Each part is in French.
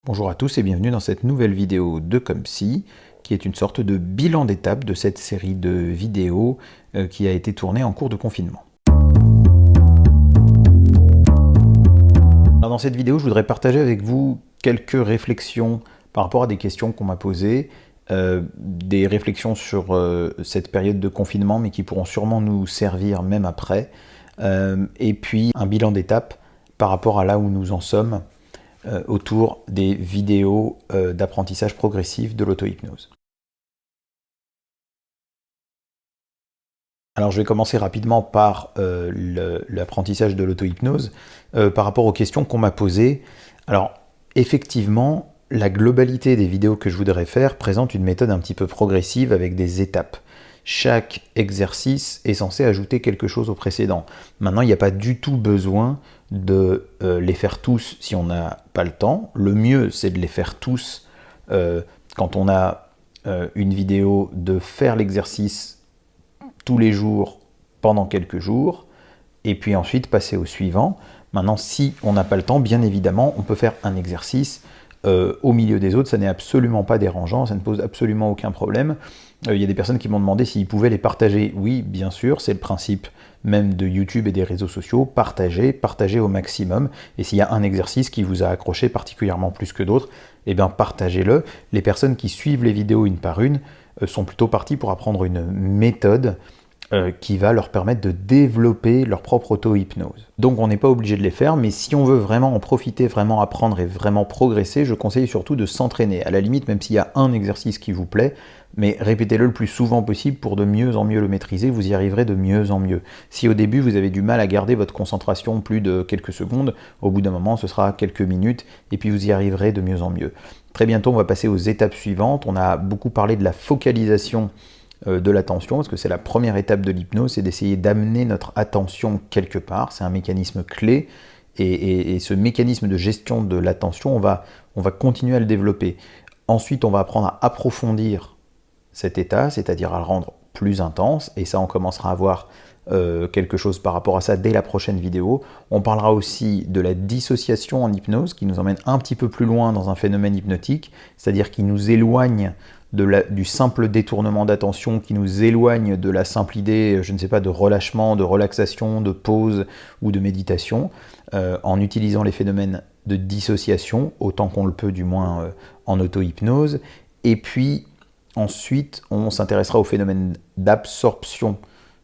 Bonjour à tous et bienvenue dans cette nouvelle vidéo de Com'Psy, qui est une sorte de bilan d'étape de cette série de vidéos qui a été tournée en cours de confinement. Alors dans cette vidéo, je voudrais partager avec vous quelques réflexions par rapport à des questions qu'on m'a posées, des réflexions sur cette période de confinement, mais qui pourront sûrement nous servir même après, et puis un bilan d'étape par rapport à là où nous en sommes autour des vidéos d'apprentissage progressif de l'auto-hypnose. Alors je vais commencer rapidement par l'apprentissage de l'auto-hypnose par rapport aux questions qu'on m'a posées. Alors effectivement, la globalité des vidéos que je voudrais faire présente une méthode un petit peu progressive avec des étapes. Chaque exercice est censé ajouter quelque chose au précédent. Maintenant, il n'y a pas du tout besoin de les faire tous si on n'a pas le temps. Le mieux, c'est de les faire tous quand on a une vidéo, de faire l'exercice tous les jours pendant quelques jours, et puis ensuite passer au suivant. Maintenant, si on n'a pas le temps, bien évidemment, on peut faire un exercice au milieu des autres, ça n'est absolument pas dérangeant, ça ne pose absolument aucun problème. Il y a des personnes qui m'ont demandé s'ils pouvaient les partager. Oui, bien sûr, c'est le principe même de YouTube et des réseaux sociaux, partagez au maximum, et s'il y a un exercice qui vous a accroché particulièrement plus que d'autres, eh bien partagez-le. Les personnes qui suivent les vidéos une par une sont plutôt parties pour apprendre une méthode qui va leur permettre de développer leur propre auto-hypnose. Donc on n'est pas obligé de les faire, mais si on veut vraiment en profiter, vraiment apprendre et vraiment progresser, je conseille surtout de s'entraîner. À la limite, même s'il y a un exercice qui vous plaît, mais répétez-le le plus souvent possible pour de mieux en mieux le maîtriser, vous y arriverez de mieux en mieux. Si au début vous avez du mal à garder votre concentration plus de quelques secondes, au bout d'un moment ce sera quelques minutes, et puis vous y arriverez de mieux en mieux. Très bientôt on va passer aux étapes suivantes. On a beaucoup parlé de la focalisation de l'attention, parce que c'est la première étape de l'hypnose, c'est d'essayer d'amener notre attention quelque part, c'est un mécanisme clé, et ce mécanisme de gestion de l'attention, on va continuer à le développer. Ensuite, on va apprendre à approfondir cet état, c'est-à-dire à le rendre plus intense, et ça, on commencera à voir quelque chose par rapport à ça dès la prochaine vidéo. On parlera aussi de la dissociation en hypnose, qui nous emmène un petit peu plus loin dans un phénomène hypnotique, c'est-à-dire qui nous éloigne du simple détournement d'attention, qui nous éloigne de la simple idée, je ne sais pas, de relâchement, de relaxation, de pause ou de méditation, en utilisant les phénomènes de dissociation, autant qu'on le peut du moins en auto-hypnose. Et puis ensuite, on s'intéressera au phénomène d'absorption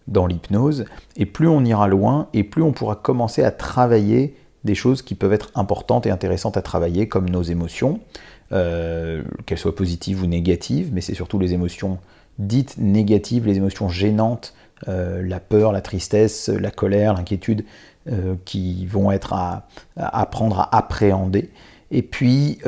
dans l'hypnose, et plus on ira loin, et plus on pourra commencer à travailler des choses qui peuvent être importantes et intéressantes à travailler, comme nos émotions, qu'elles soient positives ou négatives, mais c'est surtout les émotions dites négatives, les émotions gênantes, la peur, la tristesse, la colère, l'inquiétude, qui vont être à apprendre à appréhender, et puis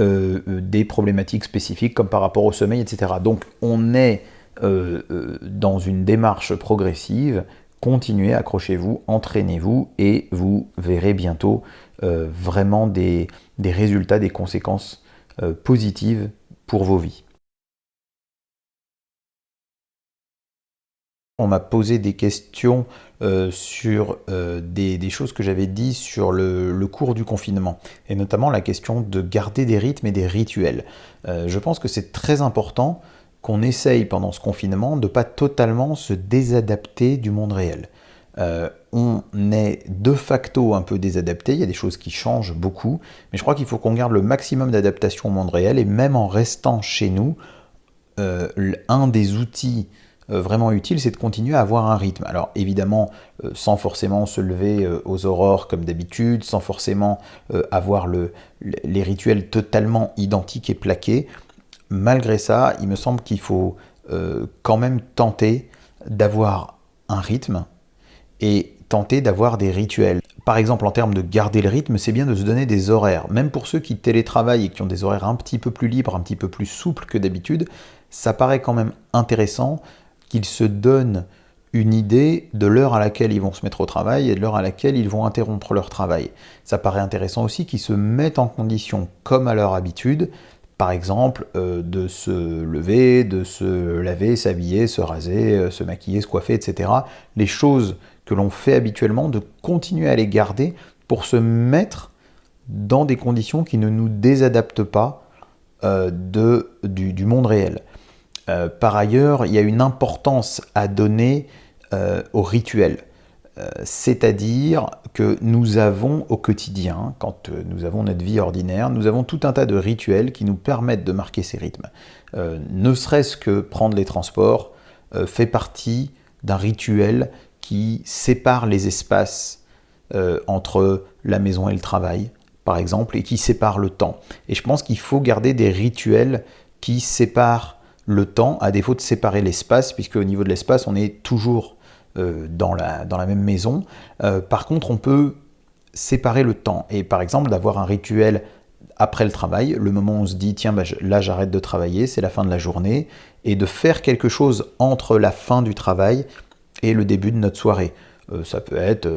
des problématiques spécifiques comme par rapport au sommeil, etc. Donc on est dans une démarche progressive. Continuez, accrochez-vous, entraînez-vous, et vous verrez bientôt vraiment des résultats, des conséquences positives pour vos vies. On m'a posé des questions sur des choses que j'avais dit sur le cours du confinement, et notamment la question de garder des rythmes et des rituels. Je pense que c'est très important qu'on essaye pendant ce confinement de ne pas totalement se désadapter du monde réel. On est de facto un peu désadapté, il y a des choses qui changent beaucoup, mais je crois qu'il faut qu'on garde le maximum d'adaptation au monde réel, et même en restant chez nous, un des outils vraiment utile, c'est de continuer à avoir un rythme. Alors évidemment, sans forcément se lever aux aurores comme d'habitude, sans forcément avoir les rituels totalement identiques et plaqués. Malgré ça, il me semble qu'il faut quand même tenter d'avoir un rythme et tenter d'avoir des rituels. Par exemple, en termes de garder le rythme, c'est bien de se donner des horaires. Même pour ceux qui télétravaillent et qui ont des horaires un petit peu plus libres, un petit peu plus souples que d'habitude, ça paraît quand même intéressant qu'ils se donnent une idée de l'heure à laquelle ils vont se mettre au travail et de l'heure à laquelle ils vont interrompre leur travail. Ça paraît intéressant aussi qu'ils se mettent en condition, comme à leur habitude, par exemple, de se lever, de se laver, s'habiller, se raser, se maquiller, se coiffer, etc. Les choses que l'on fait habituellement, de continuer à les garder pour se mettre dans des conditions qui ne nous désadaptent pas du monde réel. Par ailleurs, il y a une importance à donner au rituel. C'est-à-dire que nous avons au quotidien, quand nous avons notre vie ordinaire, nous avons tout un tas de rituels qui nous permettent de marquer ces rythmes. Ne serait-ce que prendre les transports fait partie d'un rituel qui sépare les espaces entre la maison et le travail, par exemple, et qui sépare le temps. Et je pense qu'il faut garder des rituels qui séparent le temps, à défaut de séparer l'espace, puisque au niveau de l'espace, on est toujours dans la même maison. Par contre, on peut séparer le temps. Et par exemple, d'avoir un rituel après le travail, le moment où on se dit, tiens, là j'arrête de travailler, c'est la fin de la journée, et de faire quelque chose entre la fin du travail et le début de notre soirée. Ça peut être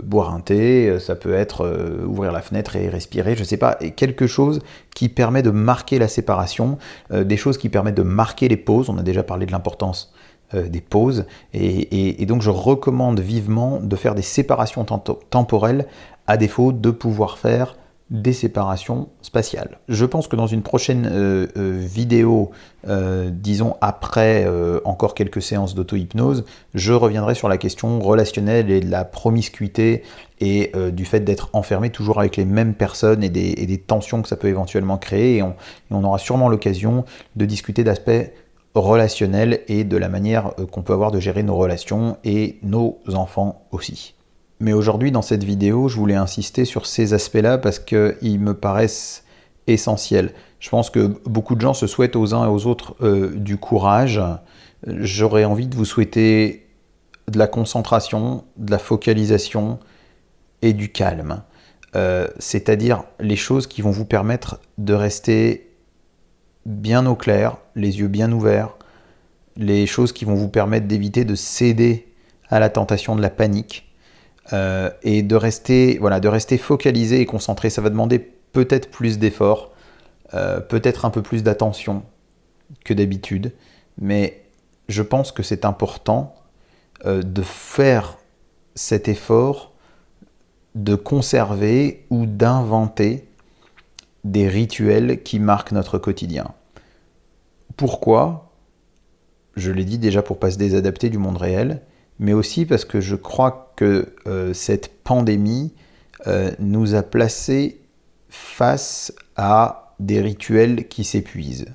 boire un thé, ça peut être ouvrir la fenêtre et respirer, je sais pas, et quelque chose qui permet de marquer la séparation, des choses qui permettent de marquer les pauses. On a déjà parlé de l'importance des pauses, et donc je recommande vivement de faire des séparations temporelles à défaut de pouvoir faire des séparations spatiales. Je pense que dans une prochaine vidéo, disons après encore quelques séances d'auto-hypnose, je reviendrai sur la question relationnelle et de la promiscuité et du fait d'être enfermé toujours avec les mêmes personnes et des tensions que ça peut éventuellement créer, et on aura sûrement l'occasion de discuter d'aspects relationnels et de la manière qu'on peut avoir de gérer nos relations et nos enfants aussi. Mais aujourd'hui, dans cette vidéo, je voulais insister sur ces aspects-là parce qu'ils me paraissent essentiels. Je pense que beaucoup de gens se souhaitent aux uns et aux autres du courage. J'aurais envie de vous souhaiter de la concentration, de la focalisation et du calme. C'est-à-dire les choses qui vont vous permettre de rester bien au clair, les yeux bien ouverts, les choses qui vont vous permettre d'éviter de céder à la tentation de la panique, et de rester focalisé et concentré. Ça va demander peut-être plus d'efforts, peut-être un peu plus d'attention que d'habitude, mais je pense que c'est important de faire cet effort, de conserver ou d'inventer des rituels qui marquent notre quotidien. Pourquoi ? Je l'ai dit déjà, pour ne pas se désadapter du monde réel, mais aussi parce que je crois que cette pandémie nous a placés face à des rituels qui s'épuisent.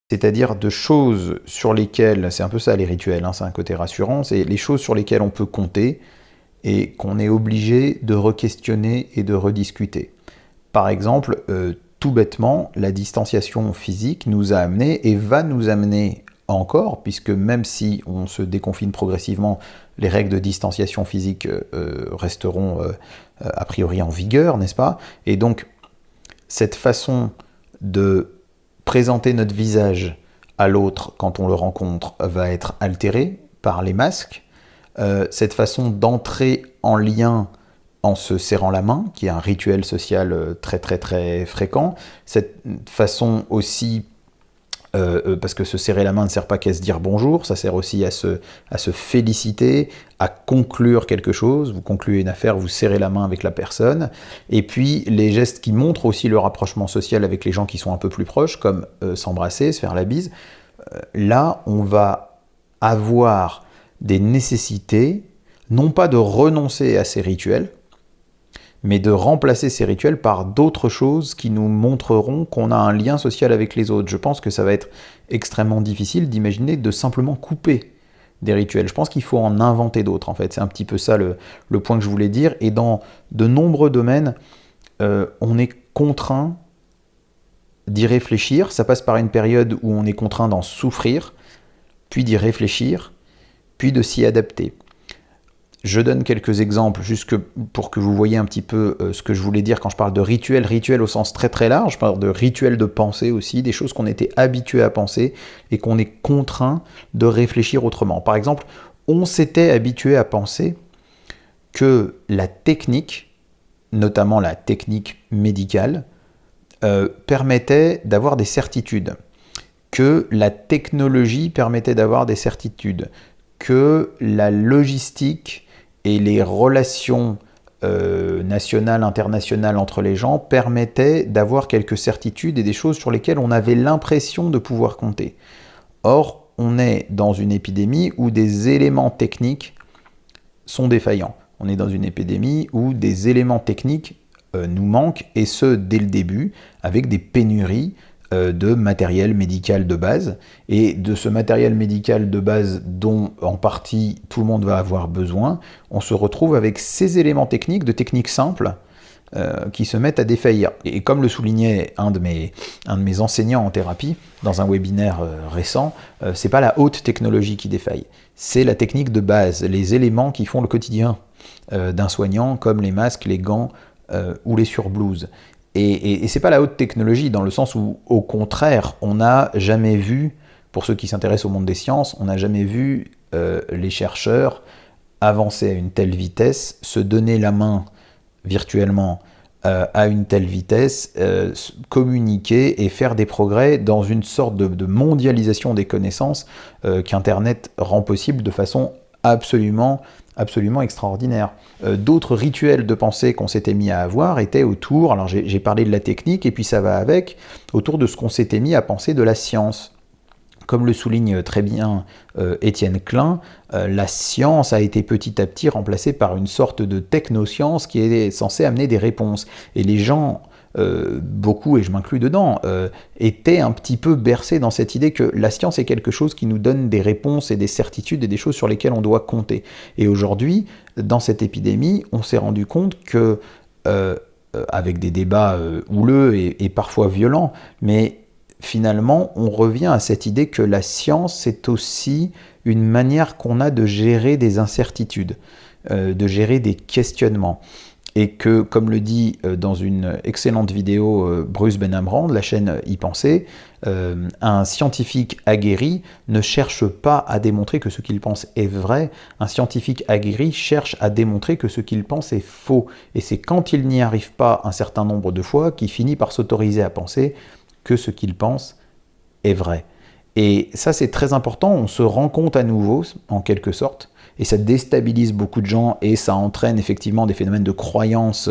C'est-à-dire de choses sur lesquelles, c'est un peu ça les rituels, hein, c'est un côté rassurant, c'est les choses sur lesquelles on peut compter et qu'on est obligé de re-questionner et de rediscuter. Par exemple, tout bêtement, la distanciation physique nous a amené et va nous amener encore, puisque même si on se déconfine progressivement, les règles de distanciation physique resteront a priori en vigueur, n'est-ce pas ? Et donc, cette façon de présenter notre visage à l'autre quand on le rencontre va être altérée par les masques. Cette façon d'entrer en lien en se serrant la main, qui est un rituel social très très très fréquent. Cette façon aussi, parce que se serrer la main ne sert pas qu'à se dire bonjour, ça sert aussi à se féliciter, à conclure quelque chose. Vous concluez une affaire, vous serrez la main avec la personne. Et puis les gestes qui montrent aussi le rapprochement social avec les gens qui sont un peu plus proches, comme s'embrasser, se faire la bise. Là, on va avoir des nécessités, non pas de renoncer à ces rituels, mais de remplacer ces rituels par d'autres choses qui nous montreront qu'on a un lien social avec les autres. Je pense que ça va être extrêmement difficile d'imaginer de simplement couper des rituels. Je pense qu'il faut en inventer d'autres, en fait. C'est un petit peu ça le point que je voulais dire. Et dans de nombreux domaines, on est contraint d'y réfléchir. Ça passe par une période où on est contraint d'en souffrir, puis d'y réfléchir, puis de s'y adapter. Je donne quelques exemples, juste pour que vous voyez un petit peu ce que je voulais dire quand je parle de rituel au sens très très large. Je parle de rituel de pensée aussi, des choses qu'on était habitué à penser et qu'on est contraint de réfléchir autrement. Par exemple, on s'était habitué à penser que la technique, notamment la technique médicale, permettait d'avoir des certitudes, que la technologie permettait d'avoir des certitudes, que la logistique et les relations nationales, internationales entre les gens permettaient d'avoir quelques certitudes et des choses sur lesquelles on avait l'impression de pouvoir compter. Or, on est dans une épidémie où des éléments techniques sont défaillants. On est dans une épidémie où des éléments techniques nous manquent, et ce, dès le début, avec des pénuries de matériel médical de base, et de ce matériel médical de base dont en partie tout le monde va avoir besoin, on se retrouve avec ces éléments techniques, de techniques simples, qui se mettent à défaillir. Et comme le soulignait un de mes enseignants en thérapie, dans un webinaire récent, c'est pas la haute technologie qui défaille, c'est la technique de base, les éléments qui font le quotidien d'un soignant, comme les masques, les gants ou les surblouses. Et c'est pas la haute technologie, dans le sens où, au contraire, on n'a jamais vu, pour ceux qui s'intéressent au monde des sciences, on n'a jamais vu les chercheurs avancer à une telle vitesse, se donner la main virtuellement à une telle vitesse, communiquer et faire des progrès dans une sorte de mondialisation des connaissances qu'Internet rend possible de façon absolument extraordinaire. D'autres rituels de pensée qu'on s'était mis à avoir étaient autour, alors j'ai parlé de la technique, et puis ça va avec, autour de ce qu'on s'était mis à penser de la science. Comme le souligne très bien Étienne Klein, la science a été petit à petit remplacée par une sorte de technoscience qui est censée amener des réponses. Et les gens, beaucoup, et je m'inclus dedans, étaient un petit peu bercés dans cette idée que la science est quelque chose qui nous donne des réponses et des certitudes et des choses sur lesquelles on doit compter. Et aujourd'hui, dans cette épidémie, on s'est rendu compte que, avec des débats houleux et parfois violents, mais finalement, on revient à cette idée que la science, c'est aussi une manière qu'on a de gérer des incertitudes, de gérer des questionnements. Et que, comme le dit dans une excellente vidéo Bruce Benhamrand de la chaîne Y Penser, un scientifique aguerri ne cherche pas à démontrer que ce qu'il pense est vrai, un scientifique aguerri cherche à démontrer que ce qu'il pense est faux. Et c'est quand il n'y arrive pas un certain nombre de fois qu'il finit par s'autoriser à penser que ce qu'il pense est vrai. Et ça, c'est très important, on se rend compte à nouveau, en quelque sorte, et ça déstabilise beaucoup de gens, et ça entraîne effectivement des phénomènes de croyance,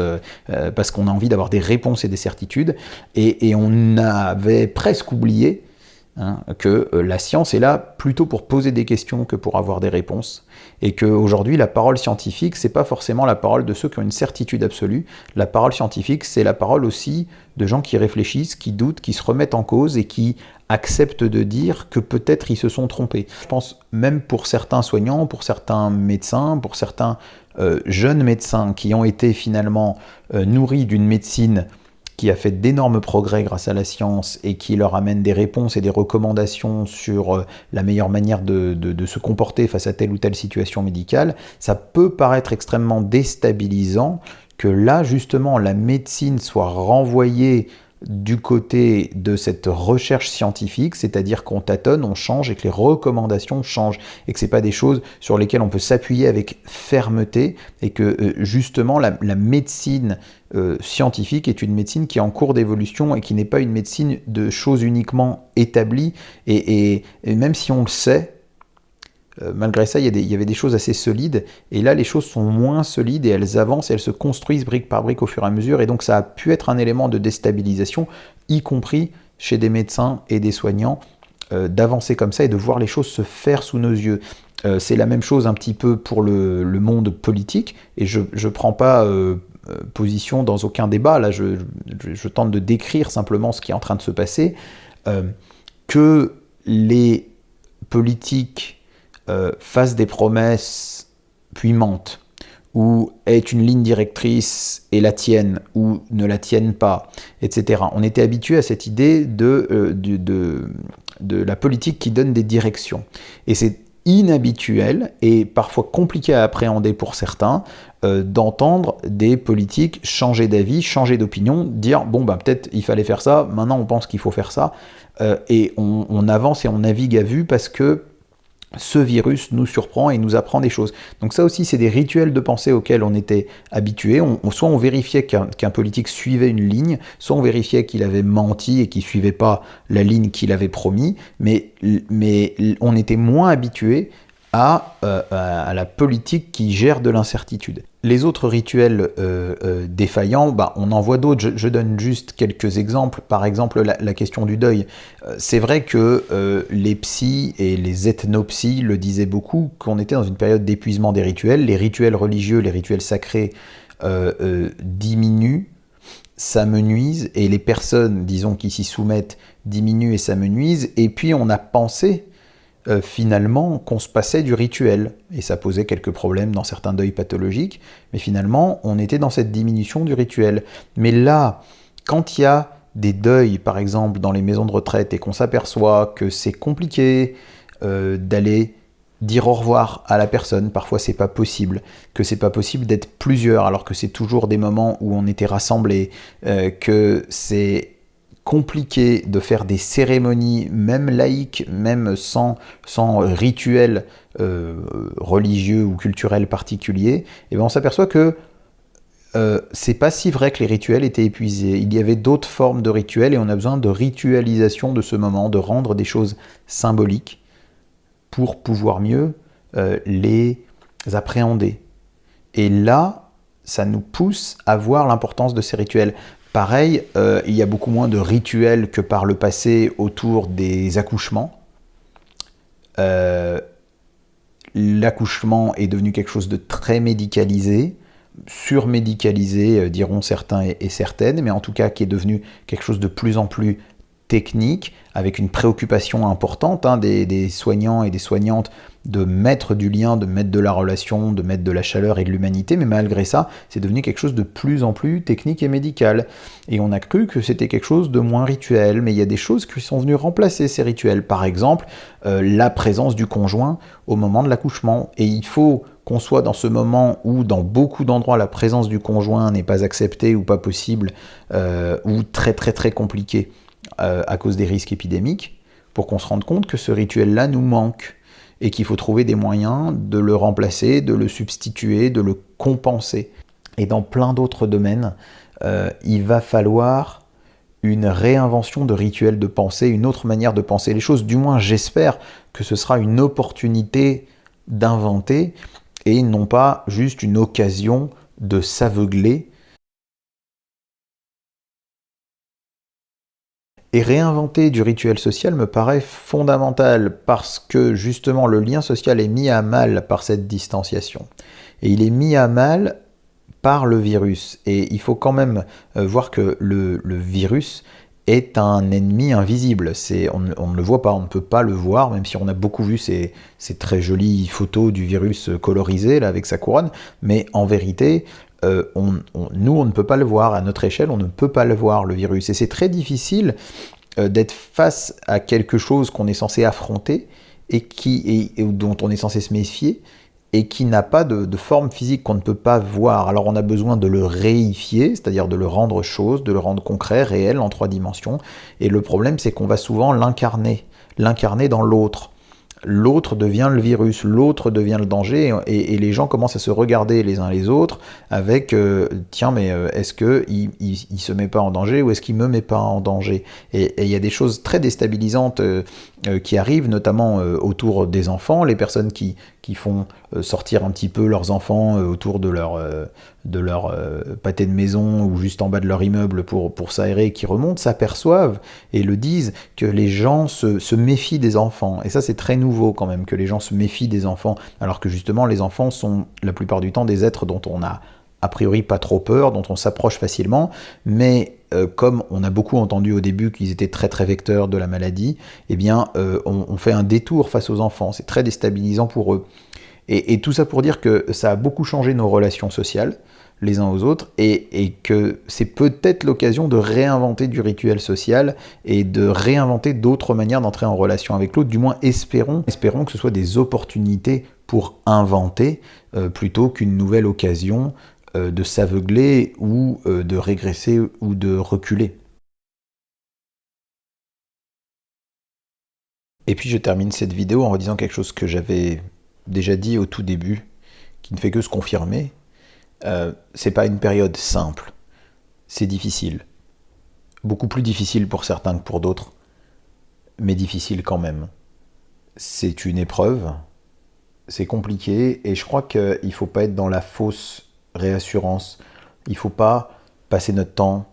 parce qu'on a envie d'avoir des réponses et des certitudes, et on avait presque oublié que la science est là plutôt pour poser des questions que pour avoir des réponses, et qu'aujourd'hui la parole scientifique, c'est pas forcément la parole de ceux qui ont une certitude absolue. La parole scientifique, c'est la parole aussi de gens qui réfléchissent, qui doutent, qui se remettent en cause et qui acceptent de dire que peut-être ils se sont trompés. Je pense même pour certains soignants, pour certains médecins, pour certains jeunes médecins qui ont été finalement nourris d'une médecine qui a fait d'énormes progrès grâce à la science et qui leur amène des réponses et des recommandations sur la meilleure manière de se comporter face à telle ou telle situation médicale, ça peut paraître extrêmement déstabilisant que là, justement, la médecine soit renvoyée du côté de cette recherche scientifique, c'est-à-dire qu'on tâtonne, on change et que les recommandations changent et que ce n'est pas des choses sur lesquelles on peut s'appuyer avec fermeté et que justement la médecine scientifique est une médecine qui est en cours d'évolution et qui n'est pas une médecine de choses uniquement établies et même si on le sait, malgré ça, il y avait des choses assez solides, et là les choses sont moins solides et elles avancent et elles se construisent brique par brique au fur et à mesure, et donc ça a pu être un élément de déstabilisation, y compris chez des médecins et des soignants, d'avancer comme ça et de voir les choses se faire sous nos yeux. C'est la même chose un petit peu pour le monde politique, et je ne prends pas position dans aucun débat, là je tente de décrire simplement ce qui est en train de se passer, que les politiques fassent des promesses puis mentent, ou aient une ligne directrice et la tiennent, ou ne la tiennent pas, etc. On était habitué à cette idée de la politique qui donne des directions. Et c'est inhabituel et parfois compliqué à appréhender pour certains d'entendre des politiques changer d'avis, changer d'opinion, dire bon ben peut-être il fallait faire ça, maintenant on pense qu'il faut faire ça, et on avance et on navigue à vue parce que ce virus nous surprend et nous apprend des choses. Donc ça aussi, c'est des rituels de pensée auxquels on était habitué. Soit on vérifiait qu'un politique suivait une ligne, soit on vérifiait qu'il avait menti et qu'il ne suivait pas la ligne qu'il avait promis, mais on était moins habitué à la politique qui gère de l'incertitude. Les autres rituels défaillants, bah, on en voit d'autres. Je donne juste quelques exemples. Par exemple, la question du deuil. C'est vrai que les psys et les ethnopsies le disaient beaucoup, qu'on était dans une période d'épuisement des rituels. Les rituels religieux, les rituels sacrés diminuent, s'amenuisent, et les personnes, disons, qui s'y soumettent diminuent et s'amenuisent. Et puis on a pensé finalement qu'on se passait du rituel, et ça posait quelques problèmes dans certains deuils pathologiques, mais finalement on était dans cette diminution du rituel. Mais là, quand il y a des deuils, par exemple dans les maisons de retraite, et qu'on s'aperçoit que c'est compliqué d'aller dire au revoir à la personne, parfois c'est pas possible, que c'est pas possible d'être plusieurs, alors que c'est toujours des moments où on était rassemblés, que c'est compliqué de faire des cérémonies, même laïques, même sans rituel religieux ou culturel particulier, et bien on s'aperçoit que c'est pas si vrai que les rituels étaient épuisés. Il y avait d'autres formes de rituels et on a besoin de ritualisation de ce moment, de rendre des choses symboliques pour pouvoir mieux les appréhender. Et là, ça nous pousse à voir l'importance de ces rituels. Pareil, il y a beaucoup moins de rituels que par le passé autour des accouchements. L'accouchement est devenu quelque chose de très médicalisé, surmédicalisé, diront certains et certaines, mais en tout cas qui est devenu quelque chose de plus en plus technique, avec une préoccupation importante des soignants et des soignantes de mettre du lien, de mettre de la relation, de mettre de la chaleur et de l'humanité, mais malgré ça, c'est devenu quelque chose de plus en plus technique et médical. Et on a cru que c'était quelque chose de moins rituel, mais il y a des choses qui sont venues remplacer ces rituels. Par exemple, la présence du conjoint au moment de l'accouchement. Et il faut qu'on soit dans ce moment où, dans beaucoup d'endroits, la présence du conjoint n'est pas acceptée ou pas possible, ou très très très compliquée à cause des risques épidémiques, pour qu'on se rende compte que ce rituel-là nous manque et qu'il faut trouver des moyens de le remplacer, de le substituer, de le compenser. Et dans plein d'autres domaines, il va falloir une réinvention de rituels de pensée, une autre manière de penser les choses. Du moins, j'espère que ce sera une opportunité d'inventer et non pas juste une occasion de s'aveugler. Et réinventer du rituel social me paraît fondamental parce que justement le lien social est mis à mal par cette distanciation. Et il est mis à mal par le virus. Et il faut quand même voir que le virus est un ennemi invisible. On ne le voit pas, on ne peut pas le voir, même si on a beaucoup vu ces très jolies photos du virus colorisé là, avec sa couronne. Mais en vérité, nous, on ne peut pas le voir. À notre échelle, on ne peut pas le voir, le virus. Et c'est très difficile d'être face à quelque chose qu'on est censé affronter et dont on est censé se méfier, et qui n'a pas de forme physique, qu'on ne peut pas voir. Alors on a besoin de le réifier, c'est-à-dire de le rendre chose, de le rendre concret, réel, en 3 dimensions. Et le problème, c'est qu'on va souvent l'incarner dans l'autre. L'autre devient le virus, l'autre devient le danger, et les gens commencent à se regarder les uns les autres avec tiens, mais est-ce qu'il se met pas en danger ou est-ce qu'il me met pas en danger? Et il y a des choses très déstabilisantes qui arrivent, notamment autour des enfants, les personnes qui font sortir un petit peu leurs enfants autour de leur pâté de maison ou juste en bas de leur immeuble pour s'aérer, et qui remontent, s'aperçoivent et le disent que les gens se méfient des enfants. Et ça, c'est très nouveau quand même, que les gens se méfient des enfants, alors que justement les enfants sont la plupart du temps des êtres dont on a priori pas trop peur, dont on s'approche facilement, mais comme on a beaucoup entendu au début qu'ils étaient très très vecteurs de la maladie, eh bien on fait un détour face aux enfants, c'est très déstabilisant pour eux. Et tout ça pour dire que ça a beaucoup changé nos relations sociales, les uns aux autres, et que c'est peut-être l'occasion de réinventer du rituel social et de réinventer d'autres manières d'entrer en relation avec l'autre. Du moins, espérons que ce soit des opportunités pour inventer plutôt qu'une nouvelle occasion de s'aveugler ou de régresser ou de reculer. Et puis je termine cette vidéo en redisant quelque chose que j'avais déjà dit au tout début, qui ne fait que se confirmer. C'est pas une période simple, c'est difficile. Beaucoup plus difficile pour certains que pour d'autres, mais difficile quand même. C'est une épreuve, c'est compliqué, et je crois qu'il ne faut pas être dans la fausse réassurance. Il ne faut pas passer notre temps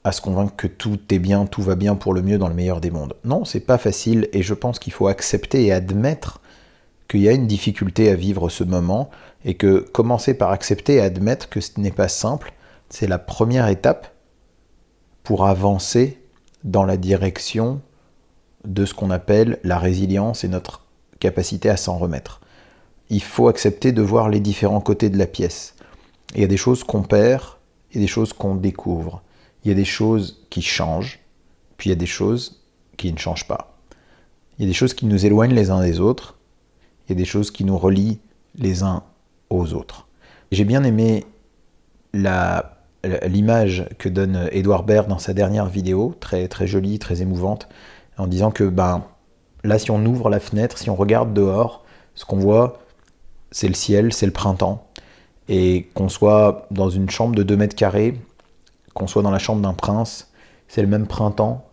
à se convaincre que tout est bien, tout va bien pour le mieux dans le meilleur des mondes. Non, c'est pas facile et je pense qu'il faut accepter et admettre qu'il y a une difficulté à vivre ce moment et que commencer par accepter et admettre que ce n'est pas simple, c'est la première étape pour avancer dans la direction de ce qu'on appelle la résilience et notre capacité à s'en remettre. Il faut accepter de voir les différents côtés de la pièce. Il y a des choses qu'on perd, il y a des choses qu'on découvre. Il y a des choses qui changent, puis il y a des choses qui ne changent pas. Il y a des choses qui nous éloignent les uns des autres, il y a des choses qui nous relient les uns aux autres. J'ai bien aimé l'image que donne Edouard Baird dans sa dernière vidéo, très, très jolie, très émouvante, en disant que là, si on ouvre la fenêtre, si on regarde dehors, ce qu'on voit, c'est le ciel, c'est le printemps. Et qu'on soit dans une chambre de 2 mètres carrés, qu'on soit dans la chambre d'un prince, c'est le même printemps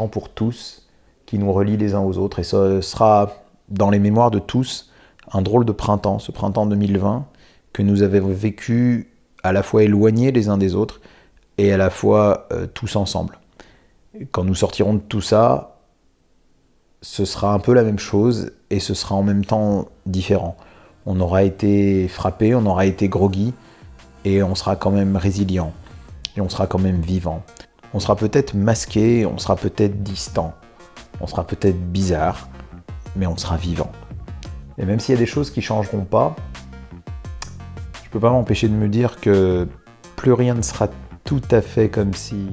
pour tous, qui nous relie les uns aux autres. Et ce sera, dans les mémoires de tous, un drôle de printemps, ce printemps 2020, que nous avons vécu à la fois éloignés les uns des autres, et à la fois tous ensemble. Quand nous sortirons de tout ça, ce sera un peu la même chose, et ce sera en même temps différent. On aura été frappé, on aura été groggy, et on sera quand même résilient, et on sera quand même vivant. On sera peut-être masqué, on sera peut-être distant, on sera peut-être bizarre, mais on sera vivant. Et même s'il y a des choses qui ne changeront pas, je ne peux pas m'empêcher de me dire que plus rien ne sera tout à fait comme si...